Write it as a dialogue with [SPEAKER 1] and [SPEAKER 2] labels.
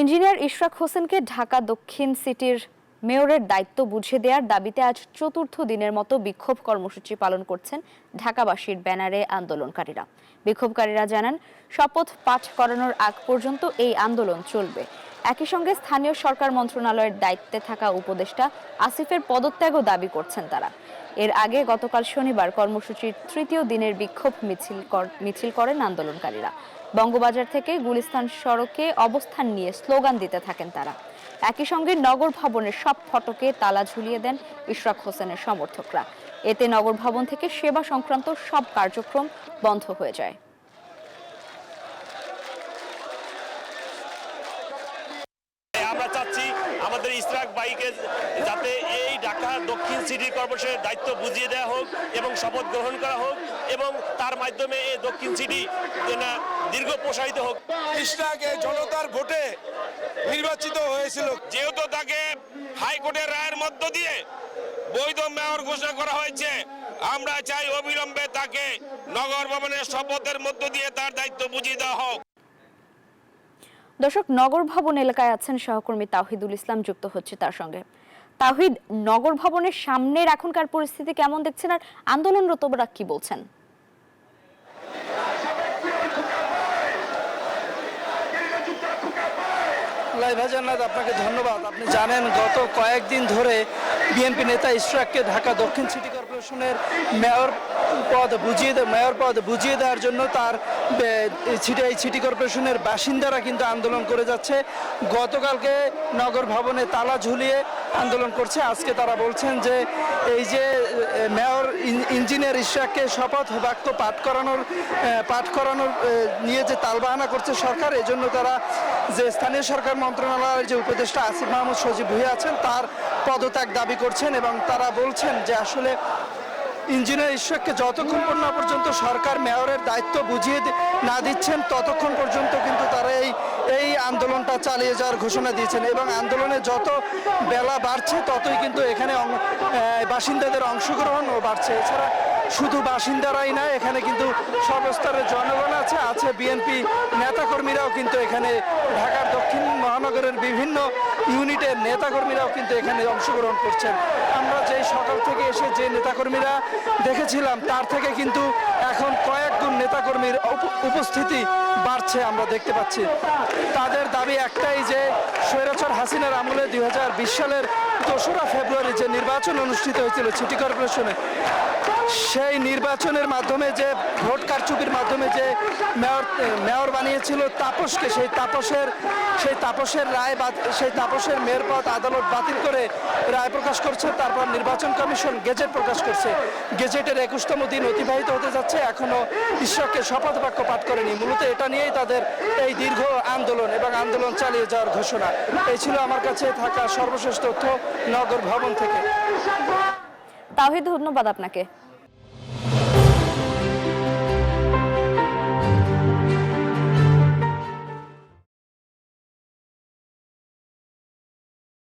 [SPEAKER 1] Engineer Ishraq হোসেনকে ঢাকা দক্ষিণ সিটির মেয়রের দায়িত্ব বুঝিয়ে দেওয়ার দাবিতে আজ চতুর্থ দিনের মতো বিক্ষোভ কর্মসূচি পালন করছেন ঢাকাবাসীর ব্যানারে আন্দোলনকারীরা। বিক্ষোভকারীরা জানান, শপথ পাঠ করানোর আগ পর্যন্ত এই আন্দোলন চলবে। একই সঙ্গে স্থানীয় সরকার মন্ত্রণালয়ের দায়িত্বে থাকা উপদেষ্টা আসিফের পদত্যাগও দাবি করছেন তারা। এর আগে গতকাল শনিবার কর্মসূচির তৃতীয় দিনের বিক্ষোভ মিছিল করেন আন্দোলনকারীরা। বঙ্গবাজার থেকে গুলিস্তান সড়কে অবস্থান নিয়ে স্লোগান দিতে থাকেন তারা। একই সঙ্গে নগর ভবনের সব ফটকে তালা ঝুলিয়ে দেন ইশরাক হোসেনের সমর্থকরা। এতে নগর ভবন থেকে সেবা সংক্রান্ত সব কার্যক্রম বন্ধ হয়ে যায়।
[SPEAKER 2] আমরা চাচ্ছি আমাদের ইশরাক ভাইকে যাতে এই ঢাকা দক্ষিণ সিটি কর্পোরেশনের দায়িত্ব বুঝিয়ে দেওয়া হোক এবং শপথ গ্রহণ করা হোক এবং তার মাধ্যমে এই দক্ষিণ সিটি দীর্ঘ প্রসারিত হোক।
[SPEAKER 3] ইশরাক জনতার ভোটে নির্বাচিত হয়েছিল,
[SPEAKER 2] যেহেতু তাকে হাইকোর্টের রায়ের মধ্য দিয়ে বৈধ মেয়র ঘোষণা করা হয়েছে, আমরা চাই অবিলম্বে তাকে নগর ভবনের শপথের মধ্য দিয়ে তার দায়িত্ব বুঝিয়ে দেওয়া হোক।
[SPEAKER 1] দর্শক, নগর ভবন এলাকায় আছেন সহকর্মী তাওহিদুল ইসলাম, যুক্ত হচ্ছে তার সঙ্গে। তাওহিদ, নগর ভবনের সামনের এখনকার পরিস্থিতি কেমন দেখছেন আর আন্দোলনরতরা কি বলছেন?
[SPEAKER 4] জান্নাত, আপনাকে ধন্যবাদ। আপনি জানেন, গত কয়েকদিন ধরে বিএনপি নেতা ইশরাককে ঢাকা দক্ষিণ সিটি কর্পোরেশনের মেয়র পদ বুঝিয়ে দেওয়ার জন্য তার সিটি কর্পোরেশনের বাসিন্দারা কিন্তু আন্দোলন করে যাচ্ছে। গতকালকে নগর ভবনে তালা ঝুলিয়ে আন্দোলন করছে। আজকে তারা বলছেন যে এই যে মেয়র ইঞ্জিনিয়ার ইশরাককে শপথ বাক্য পাঠ করানোর নিয়ে যে তালবাহানা করছে সরকার, এজন্য তারা যে স্থানীয় সরকার মন্ত্রণালয়ের যে উপদেষ্টা আসিফ মাহমুদ সজীব ভুঁইয়া আছেন তার পদত্যাগ দাবি করছেন এবং তারা বলছেন যে আসলে ইঞ্জিনিয়ার ইশরাককে যতক্ষণ না পর্যন্ত সরকার মেয়রের দায়িত্ব বুঝিয়ে না দিচ্ছেন ততক্ষণ পর্যন্ত কিন্তু তারা এই আন্দোলনটা চালিয়ে যাওয়ার ঘোষণা দিয়েছেন। এবং আন্দোলনে যত বেলা বাড়ছে ততই কিন্তু এখানে বাসিন্দাদের অংশগ্রহণও বাড়ছে। এছাড়া শুধু বাসিন্দারাই না, এখানে কিন্তু সব স্তরের জনগণ আছে বিএনপি নেতাকর্মীরাও কিন্তু এখানে ঢাকার দক্ষিণ মহানগরের বিভিন্ন ইউনিটের নেতাকর্মীরাও কিন্তু এখানে অংশগ্রহণ করছেন। আমরা যেই সকাল থেকে এসে যে নেতাকর্মীরা দেখেছিলাম তার থেকে কিন্তু এখন কয়েক গুণ নেতাকর্মীর উপস্থিতি বাড়ছে আমরা দেখতে পাচ্ছি। তাদের দাবি একটাই যে স্বৈরাচার হাসিনার আমলে 2020 সালের 2রা ফেব্রুয়ারি যে নির্বাচন অনুষ্ঠিত হয়েছিল সিটি কর্পোরেশনে, সেই নির্বাচনের মাধ্যমে যে ভোট কারচুপির মাধ্যমে যে মেয়র বানিয়েছিল তাপসকে, সেই তাপসের মেয়র পদ আদালত বাতিল করে রায় প্রকাশ করছে। তারপর নির্বাচন কমিশন গেজেট প্রকাশ করছে। গেজেটের 21তম দিন অতিবাহিত হতে যাচ্ছে, এখনো ইশরাককে শপথ বাক্য পাঠ করেনি। মূলত এটা নিয়েই তাদের এই দীর্ঘ আন্দোলন এবং আন্দোলন চালিয়ে যাওয়ার ঘোষণা। এই ছিল আমার কাছে থাকা সর্বশেষ তথ্য নগর ভবন থেকে।
[SPEAKER 1] তাওহিদ, ধন্যবাদ আপনাকে।